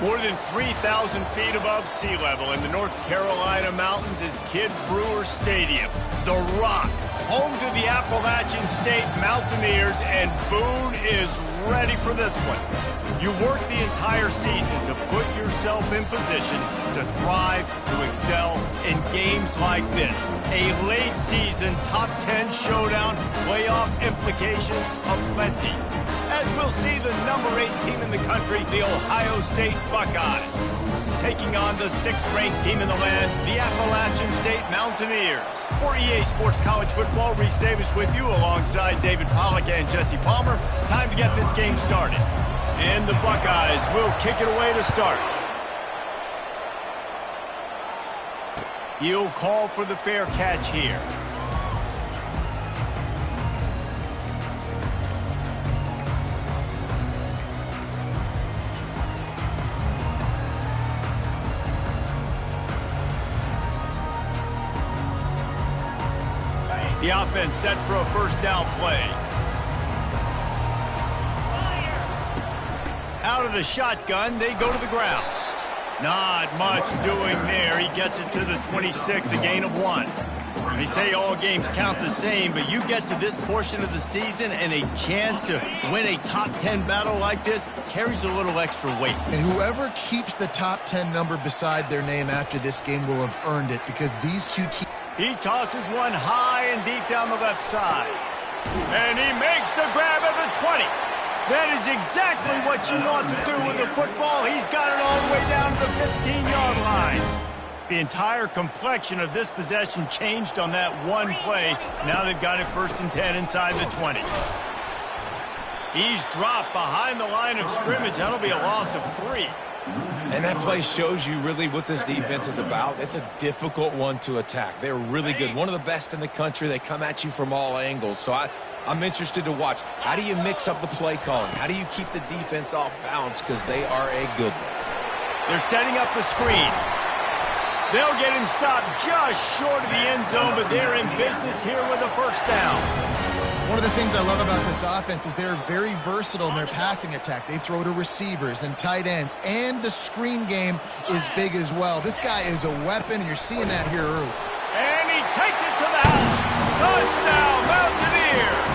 More than 3,000 feet above sea level in the North Carolina mountains is Kidd Brewer Stadium, the Rock, home to the Appalachian State Mountaineers, and Boone is ready for this one. You work the entire season to put yourself in position to thrive, to excel in games like this. A late season top 10 showdown, playoff implications aplenty. As we'll see the number 8 team in the country, the Ohio State Buckeyes, taking on the 6th-ranked team in the land, the Appalachian State Mountaineers. For EA Sports College Football, Reese Davis with you alongside David Pollack and Jesse Palmer. Time to get this game started. And the Buckeyes will kick it away to start. He'll call for the fair catch here. The offense set for a first down play. Out of the shotgun, they go to the ground. Not much doing there. He gets it to the 26, a gain of 1. They say all games count the same, but you get to this portion of the season and a chance to win a top 10 battle like this carries a little extra weight. And whoever keeps the top 10 number beside their name after this game will have earned it, because these two teams... He tosses one high and deep down the left side. And he makes the grab at the 20. That is exactly what you want to do with the football. He's got it all the way down to the 15-yard line. The entire complexion of this possession changed on that one play. Now they've got it 1st and 10 inside the 20. He's dropped behind the line of scrimmage. That'll be a loss of 3. And that play shows you really what this defense is about. It's a difficult one to attack. They're really good. One of the best in the country. They come at you from all angles. So I'm interested to watch. How do you mix up the play calling? How do you keep the defense off balance? Because they are a good one. They're setting up the screen. They'll get him stopped just short of the end zone, but they're in business here with a first down. One of the things I love about this offense is they're very versatile in their passing attack. They throw to receivers and tight ends, and the screen game is big as well. This guy is a weapon, and you're seeing that here early. And he takes it to the house. Touchdown, Mountaineers!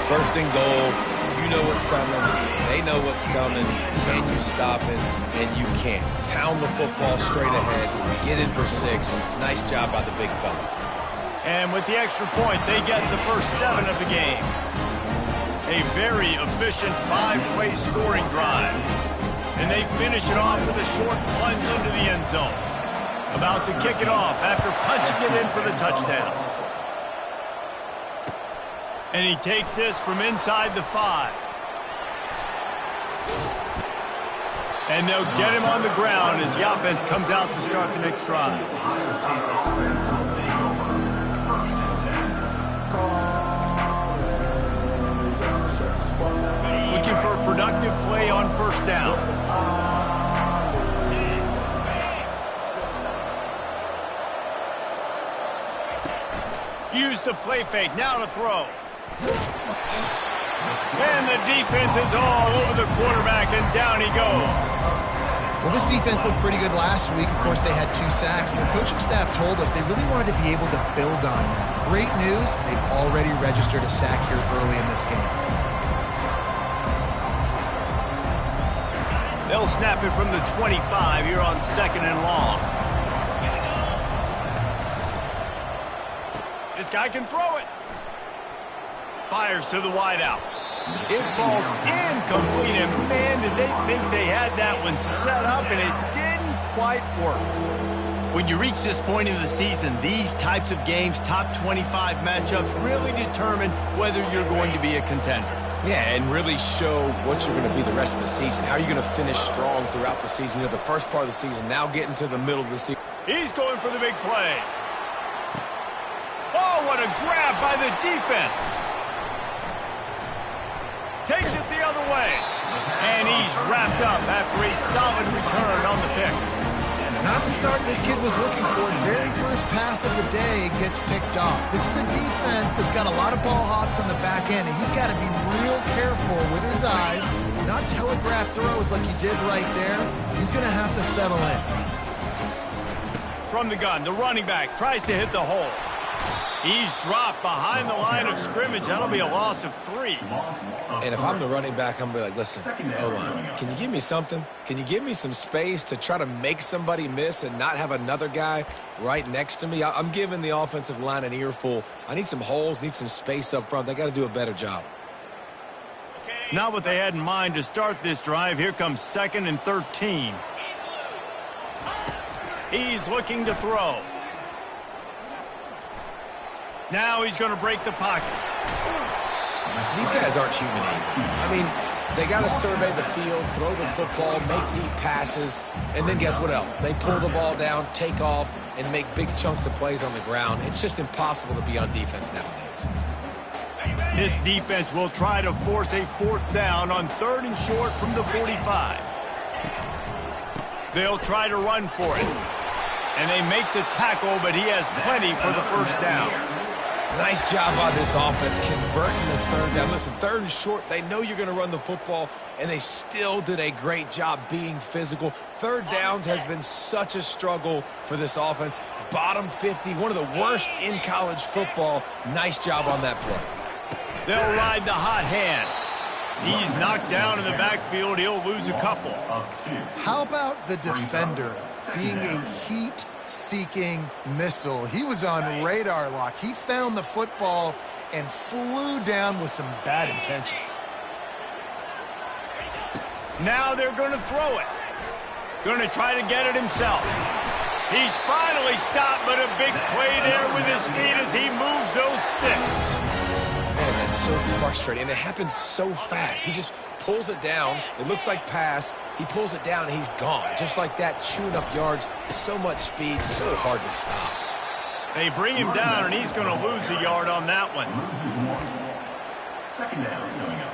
1st and goal. You know what's coming. They know what's coming. Can you stop it? And you can't. Pound the football straight ahead. Get in for 6. Nice job by the big fella. And with the extra point, they get the first 7 of the game. A very efficient 5-play scoring drive. And they finish it off with a short plunge into the end zone. About to kick it off after punching it in for the touchdown. And he takes this from inside the 5. And they'll get him on the ground as the offense comes out to start the next drive. Looking for a productive play on first down. Use the play fake, now to throw. And the defense is all over the quarterback, and down he goes. Well, this defense looked pretty good last week. Of course, they had 2 sacks, and their coaching staff told us they really wanted to be able to build on that. Great news, they've already registered a sack here early in this game. They'll snap it from the 25 here on 2nd and long. This guy can throw it. Fires to the wideout. It falls incomplete, and man, did they think they had that one set up, and it didn't quite work. When you reach this point in the season, these types of games, top 25 matchups, really determine whether you're going to be a contender. Yeah, and really show what you're going to be the rest of the season. How are you going to finish strong throughout the season? You know, the first part of the season, now getting to the middle of the season. He's going for the big play. Oh, what a grab by the defense. Takes it the other way. And he's wrapped up after a solid return on the pick. Not the start this kid was looking for. Very first pass of the day gets picked off. This is a defense that's got a lot of ball hawks on the back end, and he's got to be real careful with his eyes not telegraph throws like he did right there. He's going to have to settle in. From the gun, the running back tries to hit the hole. He's dropped behind the line of scrimmage. That'll be a loss of 3. And if I'm the running back, I'm going to be like, listen, O-line, can you give me something? Can you give me some space to try to make somebody miss and not have another guy right next to me? I'm giving the offensive line an earful. I need some holes, need some space up front. They got to do a better job. Not what they had in mind to start this drive. Here comes 2nd and 13. He's looking to throw. Now he's going to break the pocket. These guys aren't human either. I mean, they got to survey the field, throw the football, make deep passes, and then guess what else? They pull the ball down, take off, and make big chunks of plays on the ground. It's just impossible to be on defense nowadays. This defense will try to force a 4th down on 3rd and short from the 45. They'll try to run for it. And they make the tackle, but he has plenty for the 1st down. Nice job by this offense converting the 3rd down. Listen, 3rd and short, they know you're going to run the football, and they still did a great job being physical. 3rd downs has been such a struggle for this offense. Bottom 50, one of the worst in college football. Nice job on that play. They'll ride the hot hand. He's knocked down in the backfield. He'll lose a couple. How about the defender being a heat-seeking missile? He was on radar lock. He found the football and flew down with some bad intentions. Now they're going to throw it. Going to try to get it himself. He's finally stopped, but a big play there with his feet as he moves those sticks. Man, that's so frustrating, and it happens so fast. He just pulls it down. It looks like pass. He pulls it down, and he's gone. Just like that, chewing up yards. So much speed, so hard to stop. They bring him down, and he's going to lose a yard on that one. 2nd down coming up.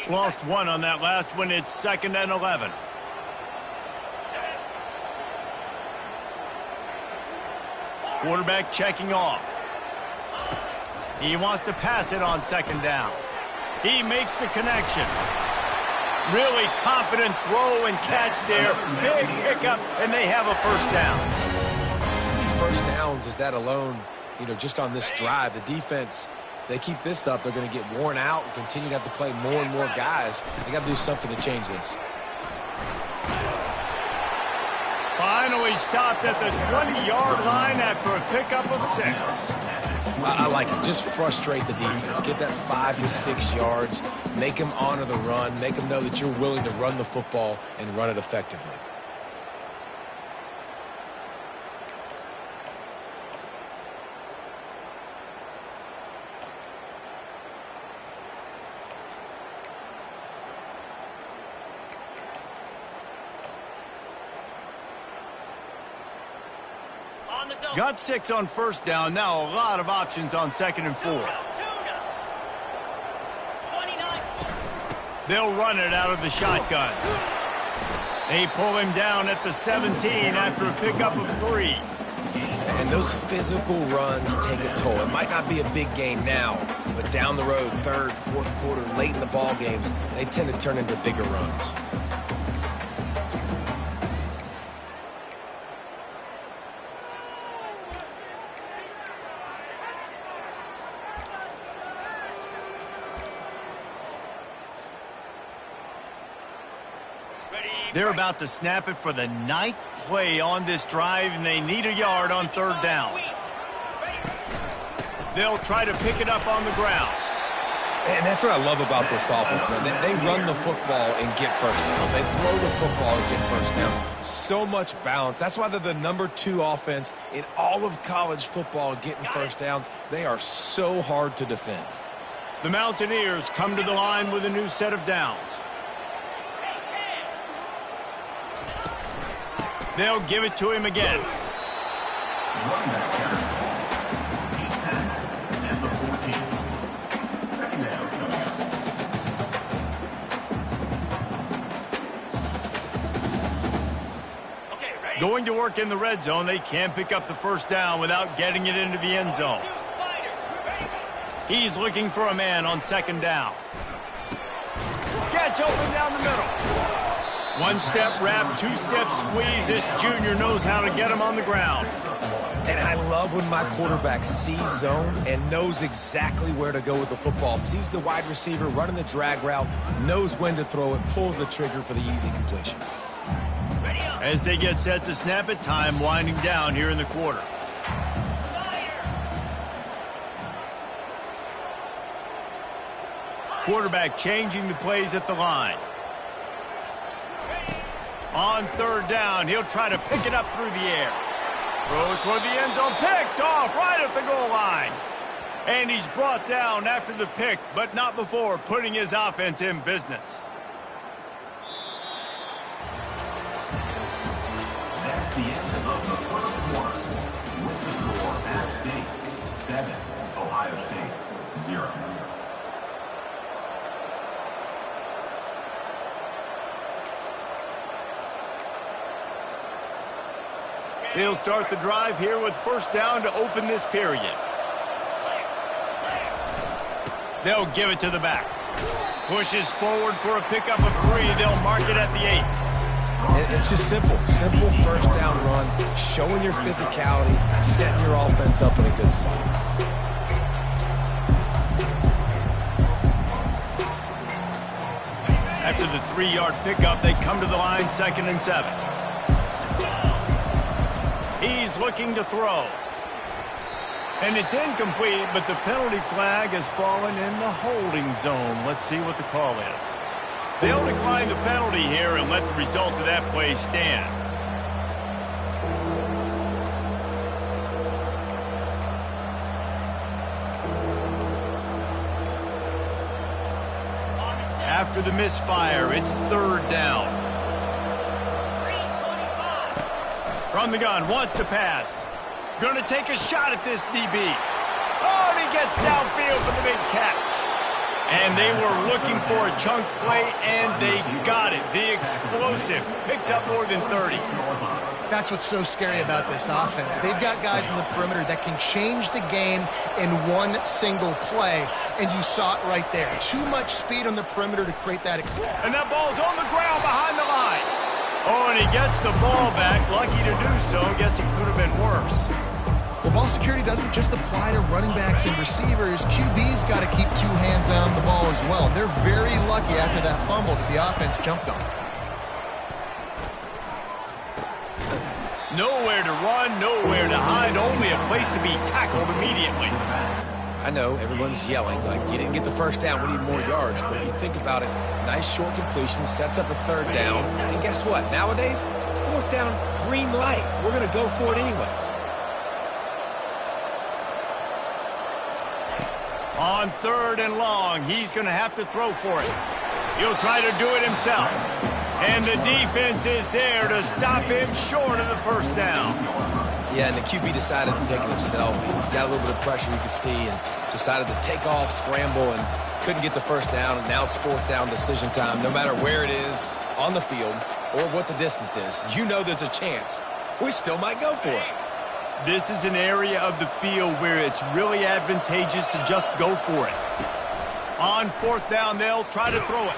Lost 1 on that last one. It's 2nd and 11. Quarterback checking off. He wants to pass it on 2nd down. He makes the connection. Really confident throw and catch there. Big pickup, and they have a 1st down. 1st downs is that alone, just on this drive. The defense, they keep this up, they're going to get worn out and continue to have to play more and more guys. They got to do something to change this. Finally stopped at the 20-yard line after a pickup of 6. I like it. Just frustrate the defense. Get that 5 to 6 yards. Make them honor the run. Make them know that you're willing to run the football and run it effectively. Got 6 on 1st down. Now a lot of options on 2nd and 4. They'll run it out of the shotgun. They pull him down at the 17 after a pickup of 3. And those physical runs take a toll. It might not be a big game now, but down the road, 3rd, 4th quarter, late in the ball games, they tend to turn into bigger runs. They're about to snap it for the 9th play on this drive, and they need a yard on 3rd down. They'll try to pick it up on the ground. And that's what I love about this offense, man. They run the football and get 1st downs. They throw the football and get 1st down. So much balance. That's why they're the number 2 offense in all of college football getting 1st downs. They are so hard to defend. The Mountaineers come to the line with a new set of downs. They'll give it to him again. Running back carry. He's 10 and the 14. 2nd down coming up. Going to work in the red zone. They can't pick up the 1st down without getting it into the end zone. He's looking for a man on second down. Gets open down the middle. One-step wrap, two-step squeeze. This junior knows how to get him on the ground. And I love when my quarterback sees zone and knows exactly where to go with the football. Sees the wide receiver running the drag route, knows when to throw it, pulls the trigger for the easy completion. As they get set to snap it, time winding down here in the quarter. Quarterback changing the plays at the line. On third down, he'll try to pick it up through the air. Throw toward the end zone, picked off right at the goal line. And he's brought down after the pick, but not before putting his offense in business. That's the end of the first quarter. With the score, App State 7, Ohio State 0. He'll start the drive here with first down to open this period. They'll give it to the back. Pushes forward for a pickup of 3. They'll mark it at the 8. And it's just simple. Simple first down run, showing your physicality, setting your offense up in a good spot. After the 3-yard pickup, they come to the line, 2nd and 7. He's looking to throw. And it's incomplete, but the penalty flag has fallen in the holding zone. Let's see what the call is. They'll decline the penalty here and let the result of that play stand. After the misfire, it's third down. From the gun, wants to pass. Going to take a shot at this DB. Oh, and he gets downfield for the big catch. And they were looking for a chunk play, and they got it. The explosive picks up more than 30. That's what's so scary about this offense. They've got guys in the perimeter that can change the game in one single play, and you saw it right there. Too much speed on the perimeter to create that. And that ball's on the ground behind the line. Oh, and he gets the ball back. Lucky to do so. Guess it could have been worse. Well, ball security doesn't just apply to running backs and receivers. QB's got to keep 2 hands on the ball as well. They're very lucky after that fumble that the offense jumped on. Nowhere to run, nowhere to hide, only a place to be tackled immediately. I know everyone's yelling like you didn't get the first down, we need more yards. But if you think about it, nice short completion, sets up a third down. And guess what? Nowadays, fourth down, green light. We're going to go for it anyways. On third and long, he's going to have to throw for it. He'll try to do it himself. And the defense is there to stop him short of the first down. Yeah, and the QB decided to take it himself. He got a little bit of pressure, you could see, and decided to take off, scramble, and couldn't get the first down. And now it's fourth down decision time. No matter where it is on the field or what the distance is, you know there's a chance. We still might go for it. This is an area of the field where it's really advantageous to just go for it. On fourth down, they'll try to throw it.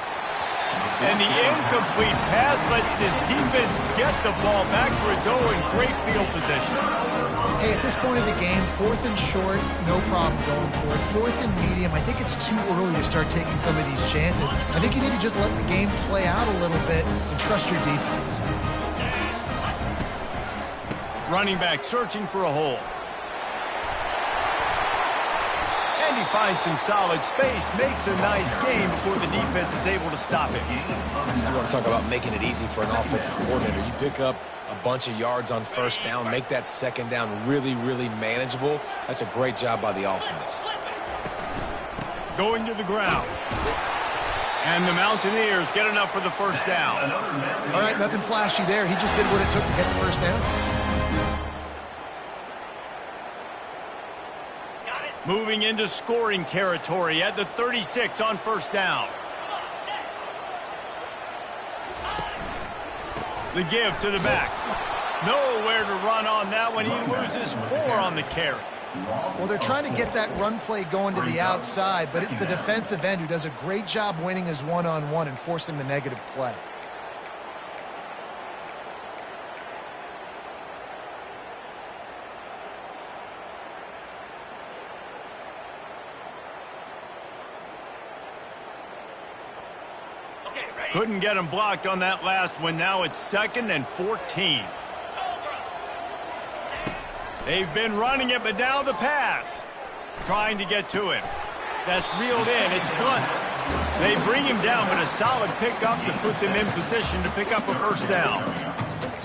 And the incomplete pass lets this defense get the ball back for its own great field position. Hey, at this point in the game, 4th and short, no problem going for it. 4th and medium, I think it's too early to start taking some of these chances. I think you need to just let the game play out a little bit and trust your defense. Running back searching for a hole. And he finds some solid space, makes a nice game before the defense is able to stop it. You want to talk about making it easy for an offensive coordinator. You pick up a bunch of yards on first down, make that second down really, really manageable. That's a great job by the offense. Going to the ground. And the Mountaineers get enough for the first down. All right, nothing flashy there. He just did what it took to get the first down. Moving into scoring territory at the 36 on first down. The give to the back. Nowhere to run on that one. He loses 4 on the carry. Well, they're trying to get that run play going to the outside, but it's the defensive end who does a great job winning his one-on-one and forcing the negative play. Couldn't get him blocked on that last one. Now it's 2nd and 14. They've been running it, but now the pass. Trying to get to him. That's reeled in. It's Blunt. They bring him down, but a solid pickup to put them in position to pick up a first down.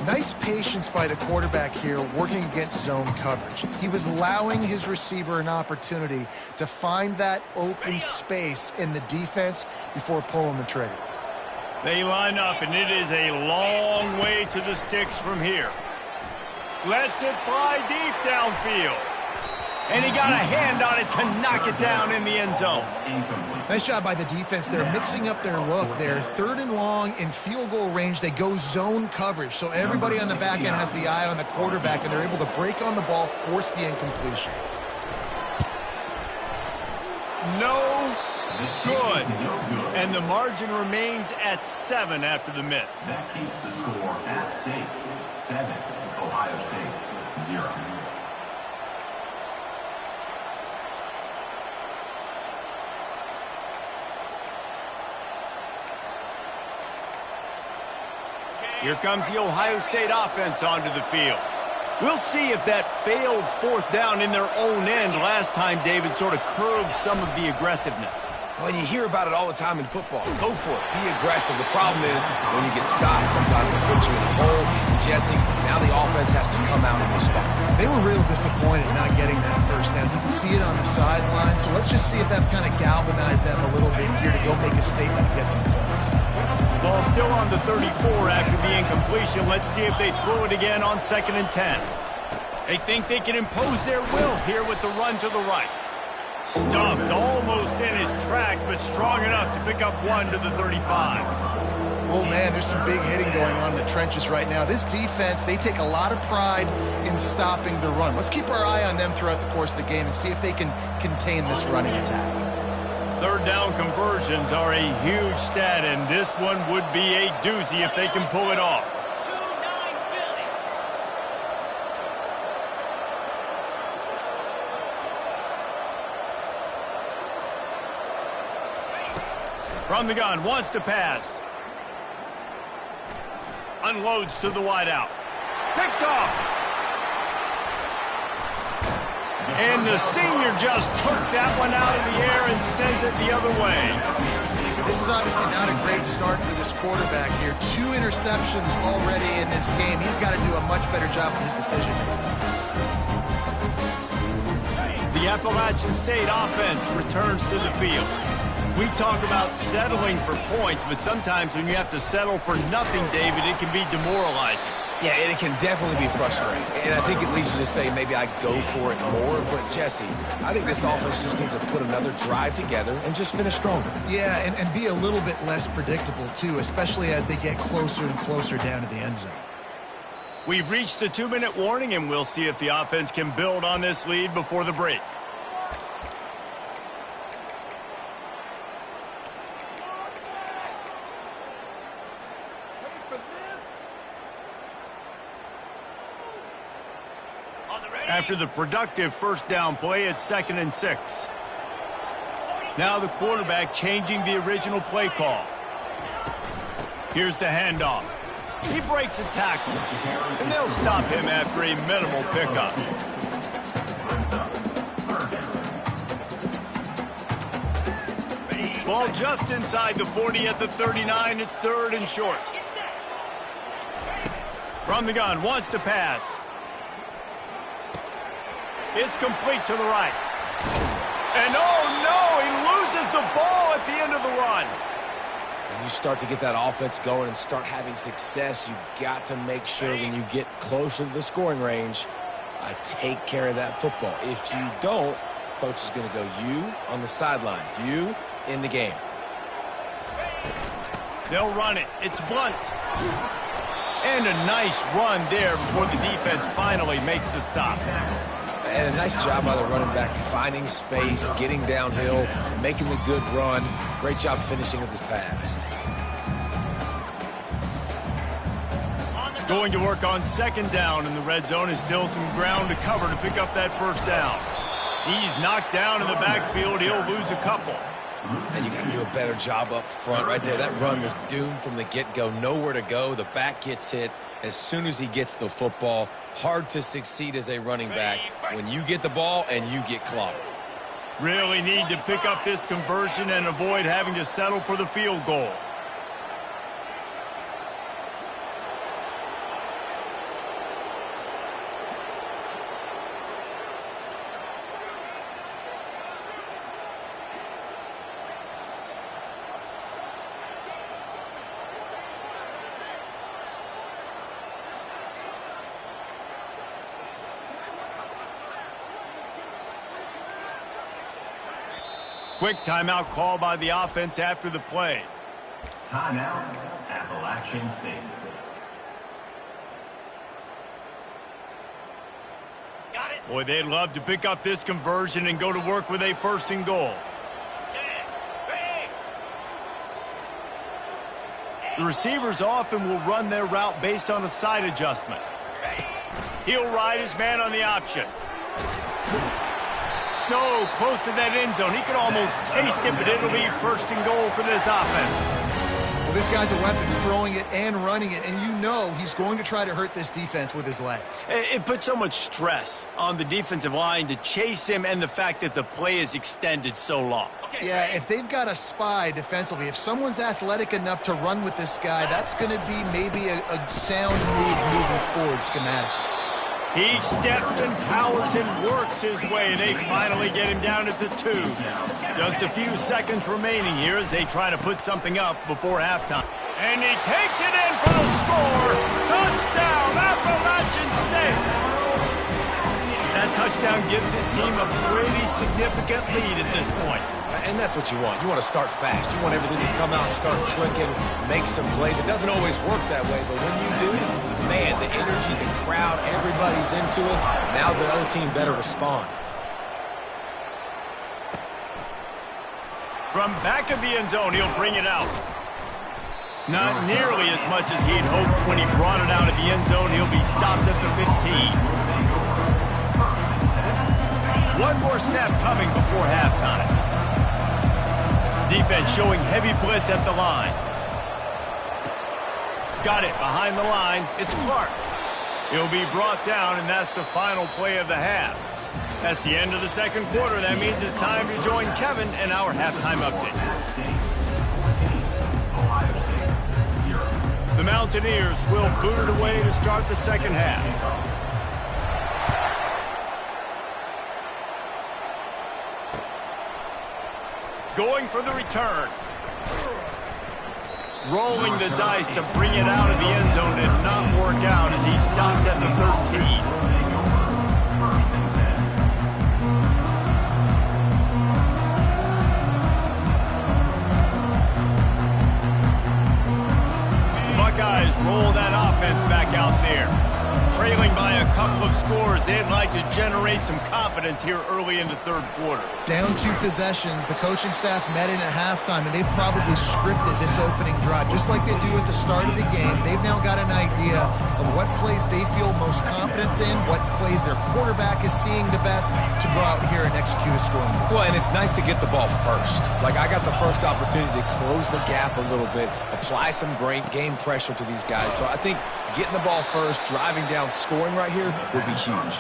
Nice patience by the quarterback here working against zone coverage. He was allowing his receiver an opportunity to find that open space in the defense before pulling the trigger. They line up, and it is a long way to the sticks from here. Lets it fly deep downfield. And he got a hand on it to knock it down in the end zone. Nice job by the defense. They're mixing up their look. They're 3rd and long in field goal range. They go zone coverage. So everybody on the back end has the eye on the quarterback, and they're able to break on the ball, force the incompletion. No good. And the margin remains at 7 after the miss. That keeps the score at State 7, Ohio State 0. Here comes the Ohio State offense onto the field. We'll see if that failed 4th down in their own end last time, David, sort of curbed some of the aggressiveness. Well, you hear about it all the time in football. Go for it. Be aggressive. The problem is when you get stopped, sometimes it puts you in a hole. And Jesse, now the offense has to come out and respond. They were real disappointed not getting that first down. You can see it on the sideline. So let's just see if that's kind of galvanized them a little bit here to go make a statement and get some points. Ball still on the 34 after the incompletion. Let's see if they throw it again on 2nd and 10. They think they can impose their will here with the run to the right. Stuffed almost in his tracks, but strong enough to pick up 1 to the 35. Oh, man, there's some big hitting going on in the trenches right now. This defense, they take a lot of pride in stopping the run. Let's keep our eye on them throughout the course of the game and see if they can contain this running attack. 3rd down conversions are a huge stat, and this one would be a doozy if they can pull it off. From the gun, wants to pass. Unloads to the wideout. Picked off. And the senior just took that one out of the air and sent it the other way. This is obviously not a great start for this quarterback here. 2 interceptions already in this game. He's got to do a much better job with his decision making. The Appalachian State offense returns to the field. We talk about settling for points, but sometimes when you have to settle for nothing, David, it can be demoralizing. Yeah, and it can definitely be frustrating. And I think it leads you to say maybe I go for it more. But, Jesse, I think this offense just needs to put another drive together and just finish stronger. Yeah, and be a little bit less predictable, too, especially as they get closer and closer down to the end zone. We've reached the 2-minute warning, and we'll see if the offense can build on this lead before the break. After the productive first down play, it's 2nd and 6. Now the quarterback changing the original play call. Here's the handoff. He breaks a tackle, and they'll stop him after a minimal pickup. Ball just inside the 40 at the 39. It's 3rd and short. From the gun, wants to pass. It's complete to the right. And oh no, he loses the ball at the end of the run. When you start to get that offense going and start having success, you got to make sure when you get closer to the scoring range, take care of that football. If you don't, coach is going to go you on the sideline, you in the game. They'll run it. It's Blunt. And a nice run there before the defense finally makes the stop. And a nice job by the running back, finding space, getting downhill, making the good run. Great job finishing with his pads. Going to work on second down in the red zone. Is still some ground to cover to pick up that first down. He's knocked down in the backfield. He'll lose a couple. And you got to do a better job up front right there. That run was doomed from the get-go. Nowhere to go. The back gets hit as soon as he gets the football. Hard to succeed as a running back when you get the ball and you get clobbered. Really need to pick up this conversion and avoid having to settle for the field goal. Quick timeout call by the offense after the play. Timeout, Appalachian State. Boy, they'd love to pick up this conversion and go to work with a first and goal. The receivers often will run their route based on a side adjustment. He'll ride his man on the option. So close to that end zone. He could almost taste it, but it'll be first and goal for this offense. Well, this guy's a weapon, throwing it and running it, and you know he's going to try to hurt this defense with his legs. It puts so much stress on the defensive line to chase him, and the fact that the play is extended so long. Yeah, if they've got a spy defensively, if someone's athletic enough to run with this guy, that's going to be maybe a sound move moving forward schematically. He steps and powers and works his way. They finally get him down at the 2. Just a few seconds remaining here as they try to put something up before halftime. And he takes it in for the score. Touchdown, Appalachian State. That touchdown gives his team a pretty significant lead at this point. And that's what you want. You want to start fast. You want everything to come out and start clicking, make some plays. It doesn't always work that way, but when you do, man, the energy, the crowd, everybody's into it. Now the other team better respond. From back of the end zone, he'll bring it out. Not nearly as much as he'd hoped when he brought it out of the end zone. He'll be stopped at the 15. One more snap coming before halftime. Defense showing heavy blitz at the line. Got it behind the line. It's Clark. He'll be brought down, and that's the final play of the half. That's the end of the second quarter. That means it's time to join Kevin and our halftime update. The Mountaineers will boot it away to start the second half. Going for the return. Rolling the dice to bring it out of the end zone did not work out as he stopped at the 13. The Buckeyes roll that offense back out there. Trailing by a couple of scores, they'd like to generate some confidence here early in the third quarter. Down 2 possessions, the coaching staff met in at halftime, and they've probably scripted this opening drive. Just like they do at the start of the game, they've now got an idea of what plays they feel most confident in, what plays their quarterback is seeing the best to go out here and execute a scoring move. Well, and it's nice to get the ball first. Like, I got the first opportunity to close the gap a little bit, apply some great game pressure to these guys. So I think getting the ball first, driving down, scoring right here would be huge.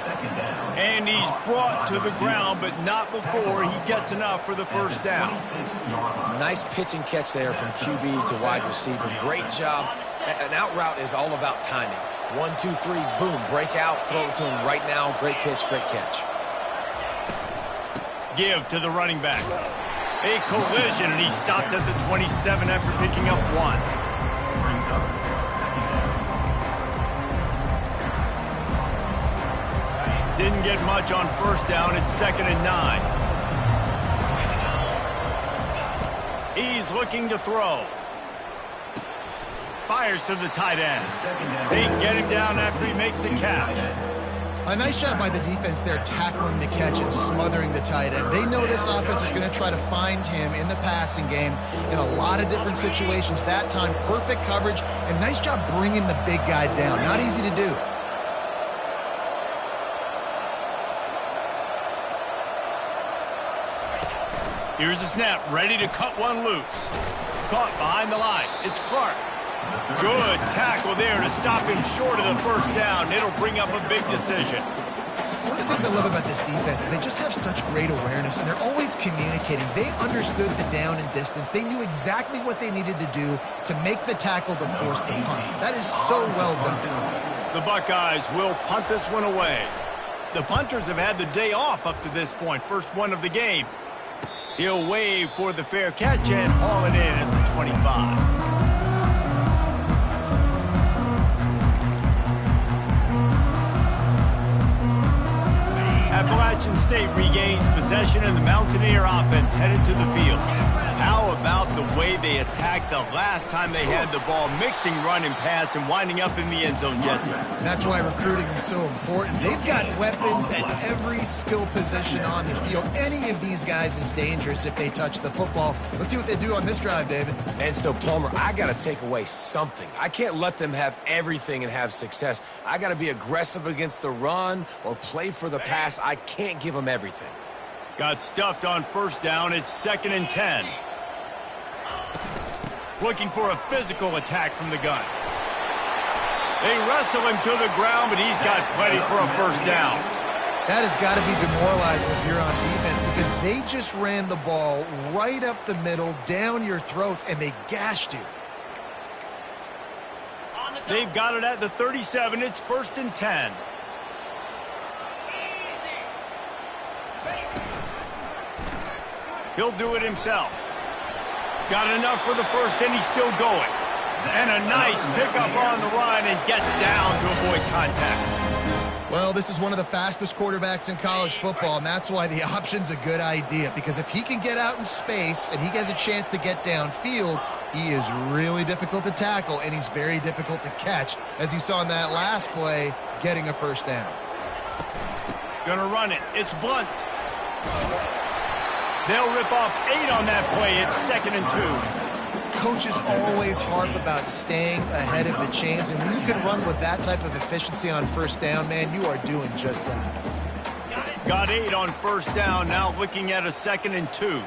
And he's brought to the ground, but not before he gets enough for the first down. Nice pitch and catch there from QB to wide receiver. Great job. An out route is all about timing. 1, 2, 3, boom, break out, throw it to him right now. Great pitch, great catch. Give to the running back. A collision, and he stopped at the 27 after picking up 1. Didn't get much on first down. It's 2nd and 9. He's looking to throw. Fires to the tight end. They get him down after he makes the catch. A nice job by the defense there, tackling the catch and smothering the tight end. They know this offense is going to try to find him in the passing game in a lot of different situations. That time, perfect coverage, and nice job bringing the big guy down. Not easy to do. Here's the snap, ready to cut one loose. Caught behind the line. It's Clark. Good tackle there to stop him short of the first down. It'll bring up a big decision. One of the things I love about this defense is they just have such great awareness, and they're always communicating. They understood the down and distance. They knew exactly what they needed to do to make the tackle to force the punt. That is so well done. The Buckeyes will punt this one away. The punters have had the day off up to this point. First one of the game. He'll wave for the fair catch and haul it in at the 25. Appalachian State regains possession, and the Mountaineer offense headed to the field. How about the way they attacked the last time they had the ball, mixing run and pass and winding up in the end zone, Jesse? That's why recruiting is so important. They've got weapons at every skill position on the field. Any of these guys is dangerous if they touch the football. Let's see what they do on this drive, David. And so, Palmer, I got to take away something. I can't let them have everything and have success. I got to be aggressive against the run or play for the pass. I can't give them everything. Got stuffed on first down. It's 2nd and 10. Looking for a physical attack from the gun. They wrestle him to the ground, but he's got plenty for a first down. That has got to be demoralizing if you're on defense, because they just ran the ball right up the middle, down your throats, and they gashed you. They've got it at the 37. It's 1st and 10. He'll do it himself. Got enough for the first, and he's still going. And a nice pickup on the run, and gets down to avoid contact. Well, this is one of the fastest quarterbacks in college football, and that's why the option's a good idea, because if he can get out in space and he gets a chance to get downfield, he is really difficult to tackle, and he's very difficult to catch, as you saw in that last play, getting a first down. Gonna run it. It's Blunt. They'll rip off 8 on that play. It's 2nd and 2. Coaches always harp about staying ahead of the chains, and when you can run with that type of efficiency on first down, man, you are doing just that. Got 8 on first down. Now looking at a 2nd and 2.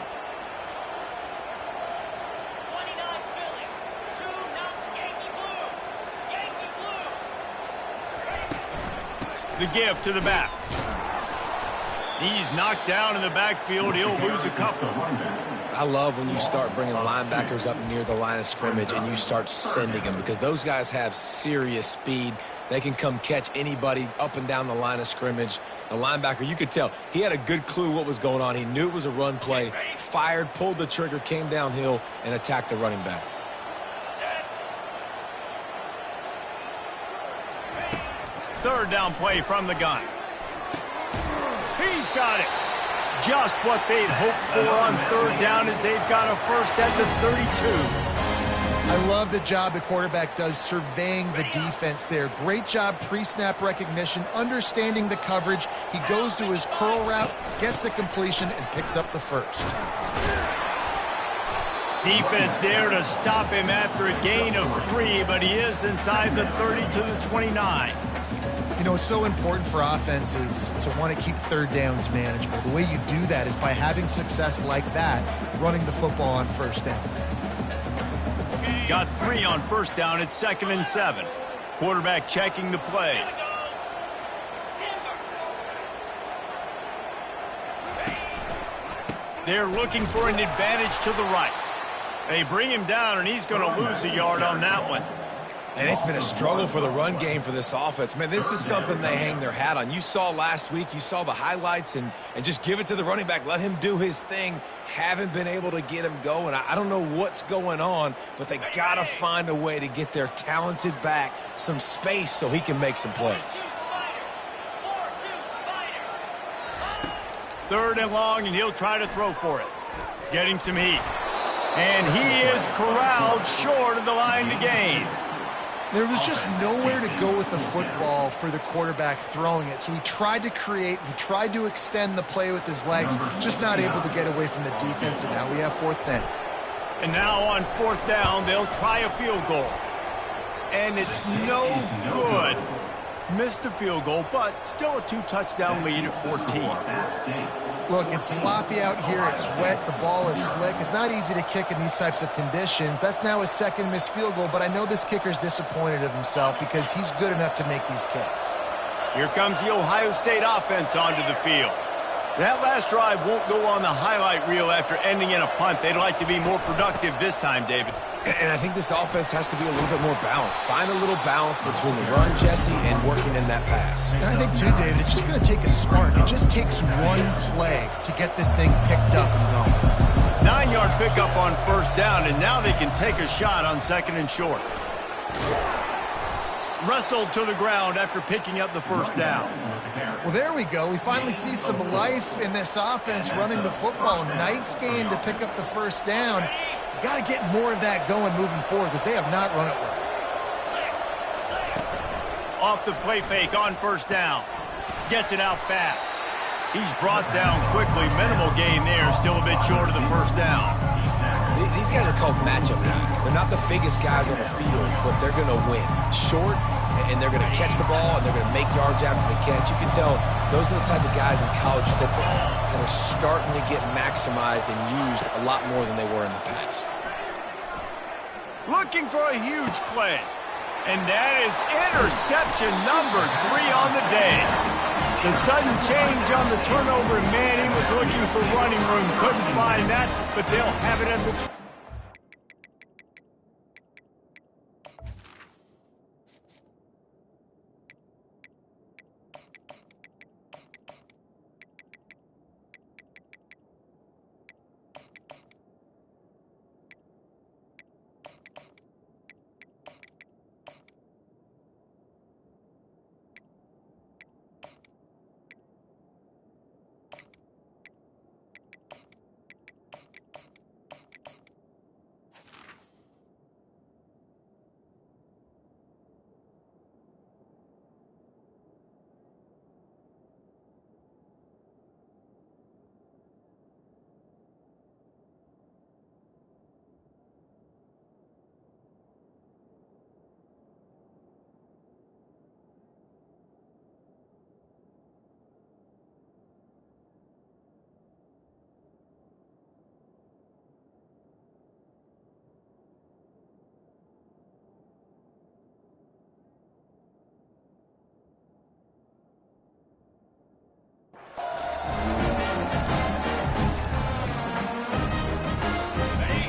The give to the back. He's knocked down in the backfield. He'll lose a couple. I love when you start bringing linebackers up near the line of scrimmage and you start sending them, because those guys have serious speed. They can come catch anybody up and down the line of scrimmage. The linebacker, you could tell, he had a good clue what was going on. He knew it was a run play, fired, pulled the trigger, came downhill, and attacked the running back. Third down play from the gun. He's got it. Just what they'd hoped for on third down, as they've got a first at the 32. I love the job the quarterback does surveying the defense there. Great job pre-snap recognition, understanding the coverage. He goes to his curl route, gets the completion, and picks up the first. Defense there to stop him after a gain of 3, but he is inside the 30 to the 29. You know, it's so important for offenses to want to keep third downs manageable. The way you do that is by having success like that, running the football on first down. Got 3 on first down. It's 2nd and 7. Quarterback checking the play. They're looking for an advantage to the right. They bring him down, and he's going to lose a yard on that one. And it's been a struggle for the run game for this offense. Man, this is something they hang their hat on. You saw last week, you saw the highlights, and just give it to the running back. Let him do his thing. Haven't been able to get him going. I don't know what's going on, but they got to find a way to get their talented back some space so he can make some plays. 3rd and long, and he'll try to throw for it. Getting some heat. And he is corralled short of the line to gain. There was just nowhere to go with the football for the quarterback throwing it. So he tried to create, he tried to extend the play with his legs, just not able to get away from the defense, and now we have 4th down. And now on 4th down, they'll try a field goal. And it's no good. Missed the field goal, but still a 2-touchdown lead at 14. Look, it's sloppy out here. It's wet. The ball is slick. It's not easy to kick in these types of conditions. That's now his 2nd missed field goal, but I know this kicker's disappointed of himself because he's good enough to make these kicks. Here comes the Ohio State offense onto the field. That last drive won't go on the highlight reel after ending in a punt. They'd like to be more productive this time, David. And I think this offense has to be a little bit more balanced. Find a little balance between the run, Jesse, and working in that pass. And I think, too, David, it's just going to take a spark. It just takes one play to get this thing picked up and going. 9-yard pickup on 1st down, and now they can take a shot on 2nd and short. Wrestled to the ground after picking up the 1st down. Well, there we go. We finally see some life in this offense running the football. Nice game to pick up the 1st down. Got to get more of that going moving forward because they have not run it well. Off the play fake on 1st down. Gets it out fast. He's brought down quickly. Minimal gain there. Still a bit short of the 1st down. These guys are called matchup guys. They're not the biggest guys on the field, but they're going to win. Short, and they're going to catch the ball, and they're going to make yards after the catch. You can tell those are the type of guys in college football that are starting to get maximized and used a lot more than they were in the past. Looking for a huge play. And that is interception number 3 on the day. The sudden change on the turnover, man, he was looking for running room. Couldn't find that, but they'll have it at the...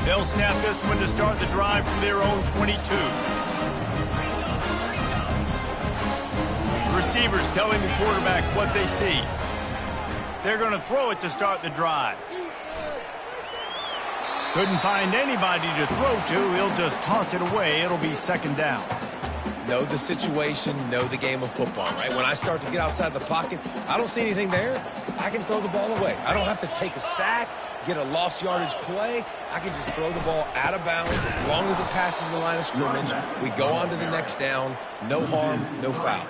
They'll snap this one to start the drive from their own 22. Receivers telling the quarterback what they see. They're going to throw it to start the drive. Couldn't find anybody to throw to. He'll just toss it away. It'll be 2nd down. Know the situation, know the game of football, right? When I start to get outside the pocket, I don't see anything there. I can throw the ball away. I don't have to take a sack, get a lost yardage play. I can just throw the ball out of bounds as long as it passes the line of scrimmage. We go on to the next down. No harm, no foul.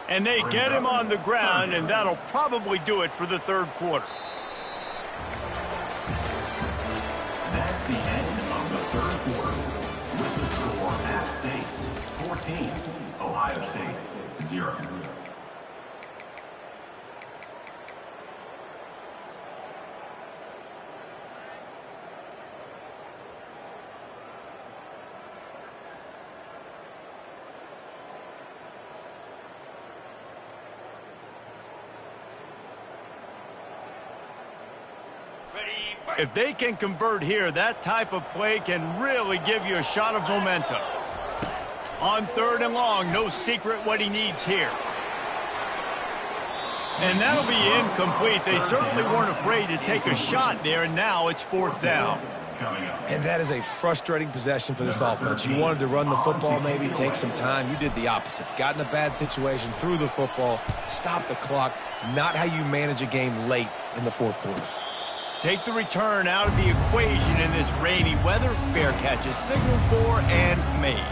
And they get him on the ground, and that'll probably do it for the 3rd quarter. That's the end of the 3rd quarter. With the score, App State 14, Ohio State 0. If they can convert here, that type of play can really give you a shot of momentum. On 3rd and long, no secret what he needs here. And that'll be incomplete. They certainly weren't afraid to take a shot there, and now it's 4th down. And that is a frustrating possession for this offense. You wanted to run the football, maybe take some time. You did the opposite. Got in a bad situation, threw the football, stopped the clock. Not how you manage a game late in the 4th quarter. Take the return out of the equation in this rainy weather. Fair catch is signaled for and made.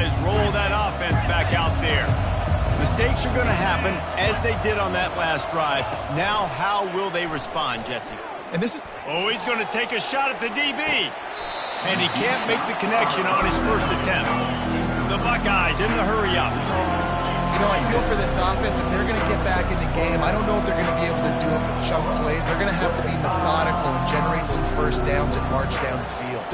is roll that offense back out there. Mistakes are going to happen, as they did on that last drive. Now, how will they respond, Jesse? And this is... Oh, he's going to take a shot at the DB. And he can't make the connection on his first attempt. The Buckeyes in the hurry-up. You know, I feel for this offense, if they're going to get back in the game, I don't know if they're going to be able to do it with chunk plays. They're going to have to be methodical and generate some first downs and march down the field.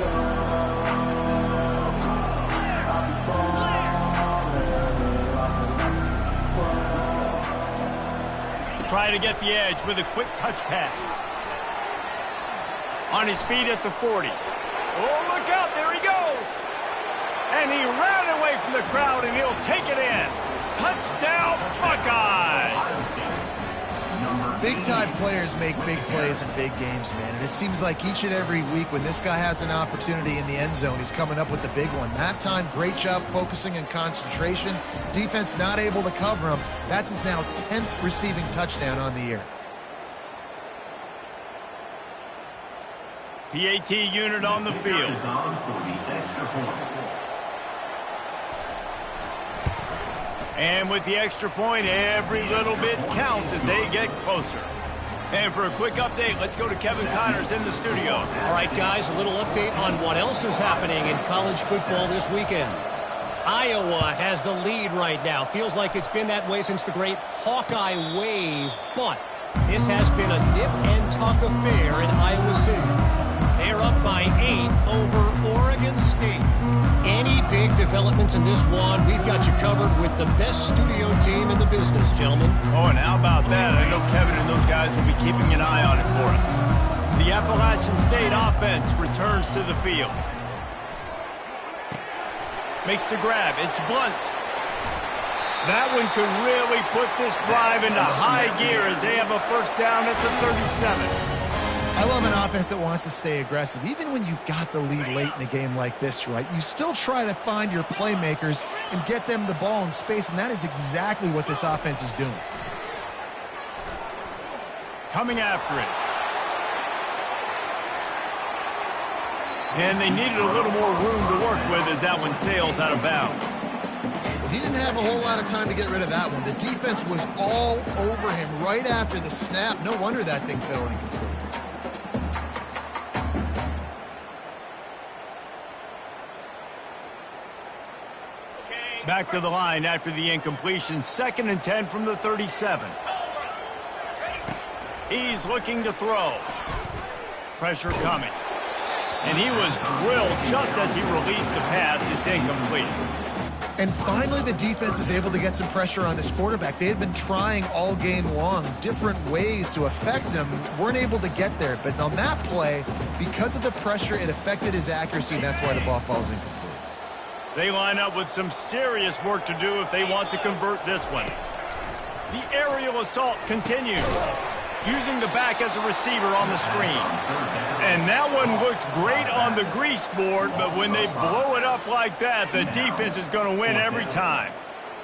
Try to get the edge with a quick touch pass. On his feet at the 40. Oh, look out, there he goes. And he ran away from the crowd, and he'll take it in. Touchdown, Buckeyes! Big-time players make big plays in big games, man. And it seems like each and every week when this guy has an opportunity in the end zone, he's coming up with the big one. That time, great job focusing and concentration. Defense not able to cover him. That's his now 10th receiving touchdown on the year. PAT unit on the field. And with the extra point, every little bit counts as they get closer. And for a quick update, let's go to Kevin Connors in the studio. All right, guys, a little update on what else is happening in college football this weekend. Iowa has the lead right now. Feels like it's been that way since the great Hawkeye wave. But this has been a nip-and-tuck affair in Iowa City. They're up by 8 over Oregon State. Any big developments in this one, we've got you covered with the best studio team in the business, gentlemen. Oh, and how about that? I know Kevin and those guys will be keeping an eye on it for us. The Appalachian State offense returns to the field. Makes the grab. It's Blunt. That one could really put this drive into high gear as they have a first down at the 37. I love an offense that wants to stay aggressive. Even when you've got the lead late in a game like this, right, you still try to find your playmakers and get them the ball in space, and that is exactly what this offense is doing. Coming after it. And they needed a little more room to work with as that one sails out of bounds. Well, he didn't have a whole lot of time to get rid of that one. The defense was all over him right after the snap. No wonder that thing fell incomplete. Back to the line after the incompletion. 2nd and 10 from the 37. He's looking to throw. Pressure coming. And he was drilled just as he released the pass. It's incomplete. And finally, the defense is able to get some pressure on this quarterback. They had been trying all game long different ways to affect him. Weren't able to get there. But on that play, because of the pressure, it affected his accuracy, and that's why the ball falls incomplete. They line up with some serious work to do if they want to convert this one. The aerial assault continues, using the back as a receiver on the screen. And that one looked great on the grease board, but when they blow it up like that, the defense is going to win every time.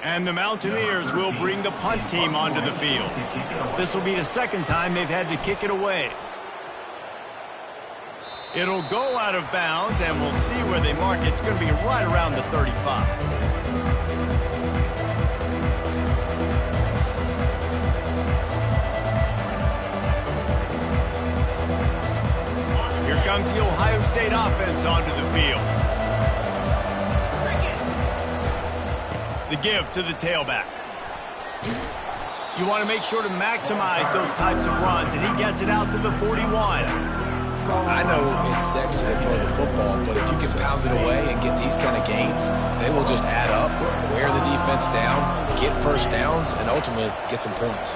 And the Mountaineers will bring the punt team onto the field. This will be the 2nd time they've had to kick it away. It'll go out of bounds, and we'll see where they mark it. It's going to be right around the 35. Here comes the Ohio State offense onto the field. The give to the tailback. You want to make sure to maximize those types of runs, and he gets it out to the 41. I know it's sexy to throw the football, but if you can pound it away and get these kind of gains, they will just add up, wear the defense down, get first downs, and ultimately get some points.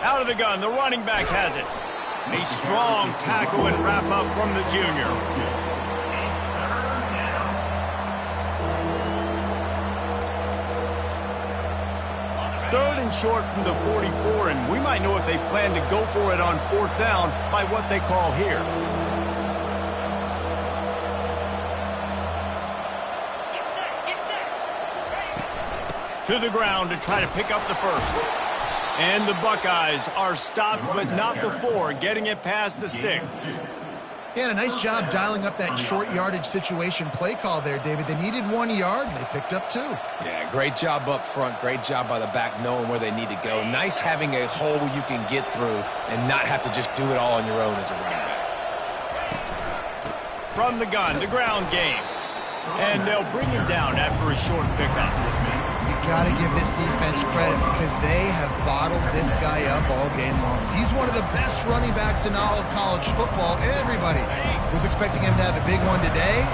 Out of the gun, the running back has it. A strong tackle and wrap up from the junior. Third and short from the 44, and we might know if they plan to go for it on 4th down by what they call here. To the ground to try to pick up the first. And the Buckeyes are stopped, but not before getting it past the sticks. Yeah, and a nice job dialing up that short yardage situation play call there, David. They needed 1 yard, and they picked up 2. Yeah, great job up front. Great job by the back knowing where they need to go. Nice having a hole you can get through and not have to just do it all on your own as a running back. From the gun, the ground game. And they'll bring him down after a short pickup. You got to give this defense credit because they have bottled this guy up all game long. He's one of the best running backs in all of college football. Everybody was expecting him to have a big one today.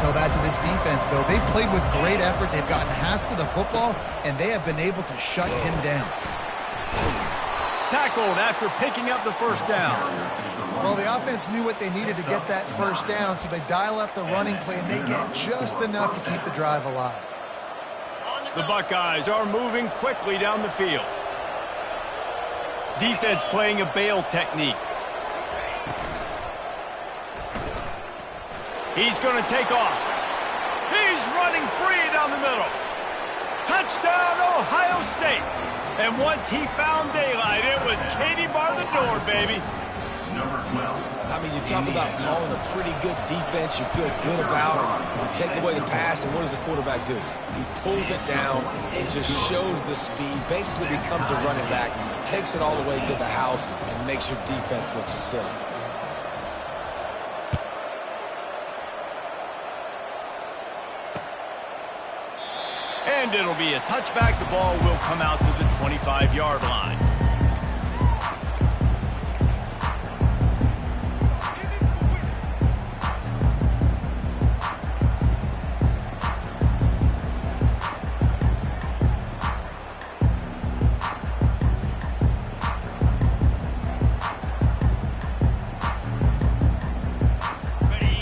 Tell that to this defense, though. They played with great effort. They've gotten hats to the football, and they have been able to shut him down. Tackled after picking up the first down. Well, the offense knew what they needed to get that first down, so they dial up the running play, and they get just enough to keep the drive alive. The Buckeyes are moving quickly down the field. Defense playing a bail technique. He's going to take off. He's running free down the middle. Touchdown, Ohio State. And once he found daylight, it was Katie bar the door, baby. Number 12. I mean, you talk about calling a pretty good defense you feel good about, and you take away the pass, and what does the quarterback do? He pulls it down and just shows the speed, basically becomes a running back, takes it all the way to the house, and makes your defense look silly. And it'll be a touchback. The ball will come out to the 25-yard line.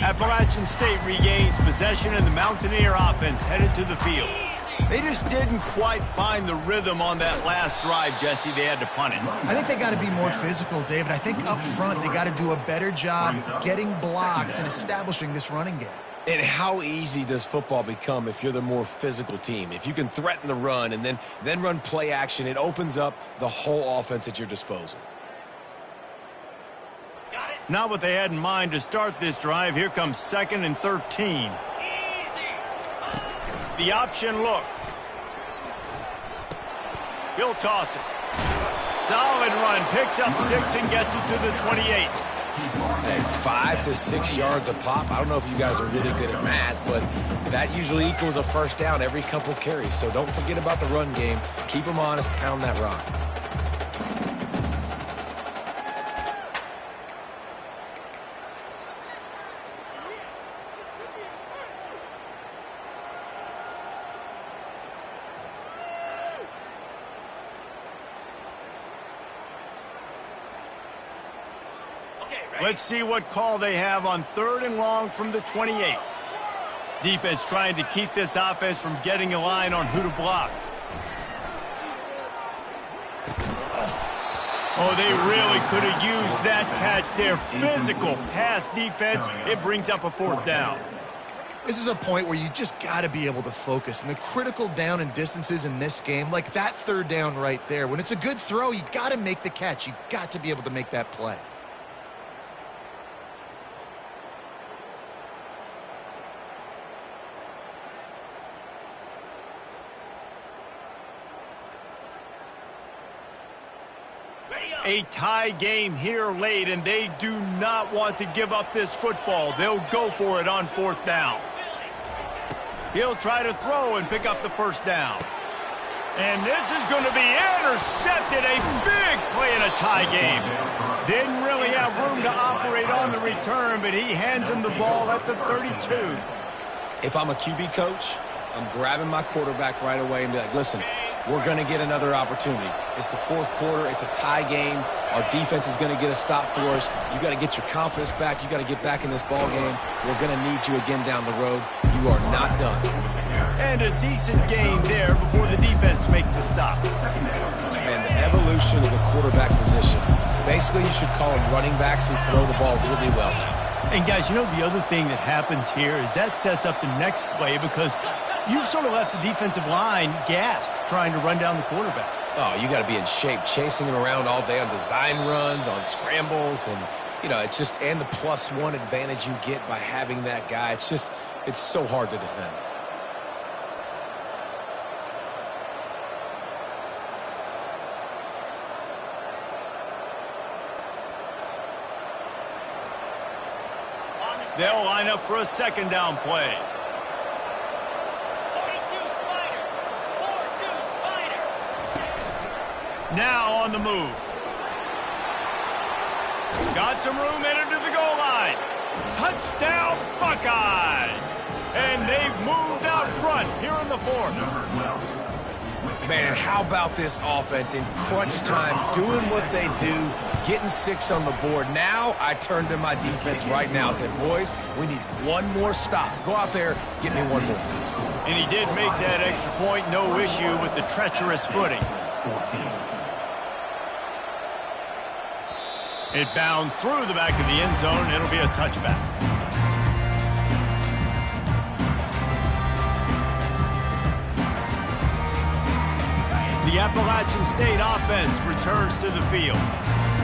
Appalachian State regains possession, and the Mountaineer offense headed to the field. They just didn't quite find the rhythm on that last drive, Jesse. They had to punt it. I think they got to be more physical, David. I think up front they got to do a better job getting blocks and establishing this running game. And how easy does football become if you're the more physical team? If you can threaten the run and then run play action, it opens up the whole offense at your disposal. Not what they had in mind to start this drive. Here comes 2nd and 13. The option look. He'll toss it. Solid run. Picks up 6 and gets it to the 28. Hey, 5 to 6 yards a pop. I don't know if you guys are really good at math, but that usually equals a first down every couple carries. So don't forget about the run game. Keep them honest. Pound that rock. Let's see what call they have on 3rd and long from the 28. Defense trying to keep this offense from getting a line on who to block. Oh, they really could have used that catch there. Physical pass defense. It brings up a 4th down. This is a point where you just got to be able to focus. And the critical down and distances in this game, like that 3rd down right there, when it's a good throw, you got to make the catch. You got to be able to make that play. A tie game here late, and they do not want to give up this football. They'll go for it on 4th down. He'll try to throw and pick up the first down. And this is going to be intercepted. A big play in a tie game. Didn't really have room to operate on the return, but he hands him the ball at the 32. If I'm a QB coach, I'm grabbing my quarterback right away and be like, listen, we're going to get another opportunity. It's the 4th quarter. It's a tie game. Our defense is going to get a stop for us. You got to get your confidence back. You got to get back in this ball game. We're going to need you again down the road. You are not done. And a decent gain there before the defense makes the stop. And the evolution of the quarterback position. Basically, you should call them running backs who throw the ball really well now. And guys, you know the other thing that happens here is that sets up the next play because you've sort of left the defensive line gassed trying to run down the quarterback. Oh, you got to be in shape, chasing him around all day on design runs, on scrambles, and You know, it's just, and the +1 advantage you get by having that guy. It's just, it's so hard to defend. They'll line up for a second down play. 42 Spider. 4-2 Spider. Now on the move. Got some room headed to the goal line. Touchdown Buckeyes! And they've moved out front here in the fourth. Man, and how about this offense in crunch time, doing what they do, getting 6 on the board. Now I turn to my defense right now and said, boys, we need one more stop. Go out there, get me one more. And he did make that extra point, no issue with the treacherous footing. It bounds through the back of the end zone, and it'll be a touchback. The Appalachian State offense returns to the field.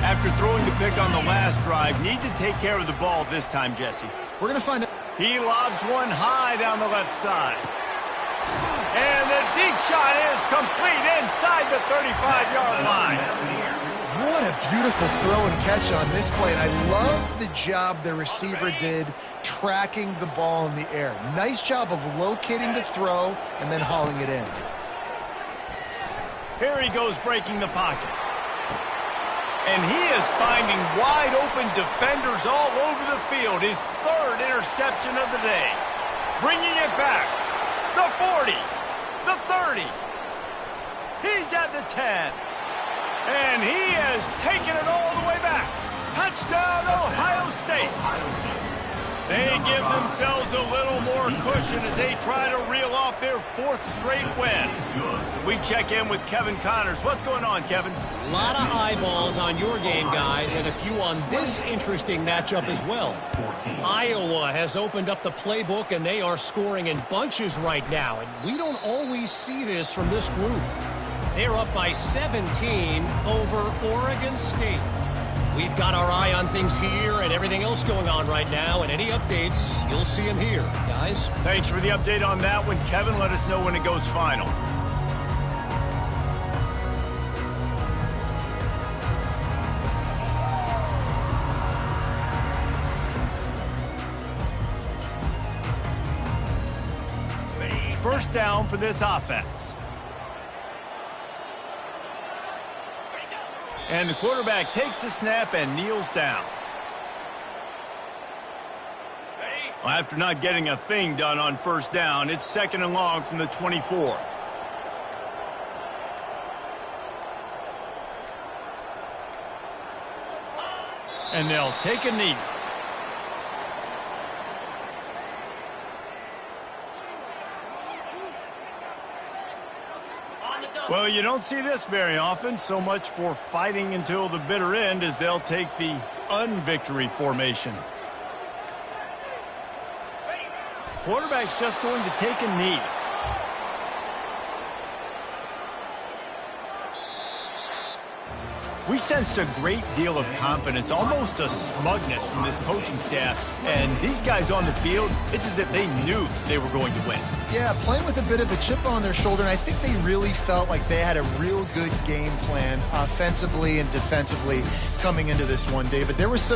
After throwing the pick on the last drive, need to take care of the ball this time, Jesse. We're going to find out. He lobs one high down the left side. And the deep shot is complete inside the 35-yard line. What a beautiful throw and catch on this play. And I love the job the receiver did tracking the ball in the air. Nice job of locating the throw and then hauling it in. Here he goes breaking the pocket. And he is finding wide open defenders all over the field. His third interception of the day. Bringing it back. The 40. The 30. He's at the 10. And he has taken it all the way back. Touchdown, Ohio State. They give themselves a little more cushion as they try to reel off their 4th straight win. We check in with Kevin Connors. What's going on, Kevin? A lot of eyeballs on your game, guys, and a few on this interesting matchup as well. Iowa has opened up the playbook, and they are scoring in bunches right now, and we don't always see this from this group. They're up by 17 over Oregon State. We've got our eye on things here and everything else going on right now, and any updates, you'll see them here. Guys? Thanks for the update on that one, Kevin. Let us know when it goes final. First down for this offense. And the quarterback takes the snap and kneels down. Well, after not getting a thing done on first down, it's 2nd and long from the 24. And they'll take a knee. Well, you don't see this very often. So much for fighting until the bitter end as they'll take the unvictory formation. Quarterback's just going to take a knee. We sensed a great deal of confidence, almost a smugness from this coaching staff. And these guys on the field, it's as if they knew they were going to win. Yeah, playing with a bit of a chip on their shoulder, and I think they really felt like they had a real good game plan offensively and defensively coming into this one, David. There was some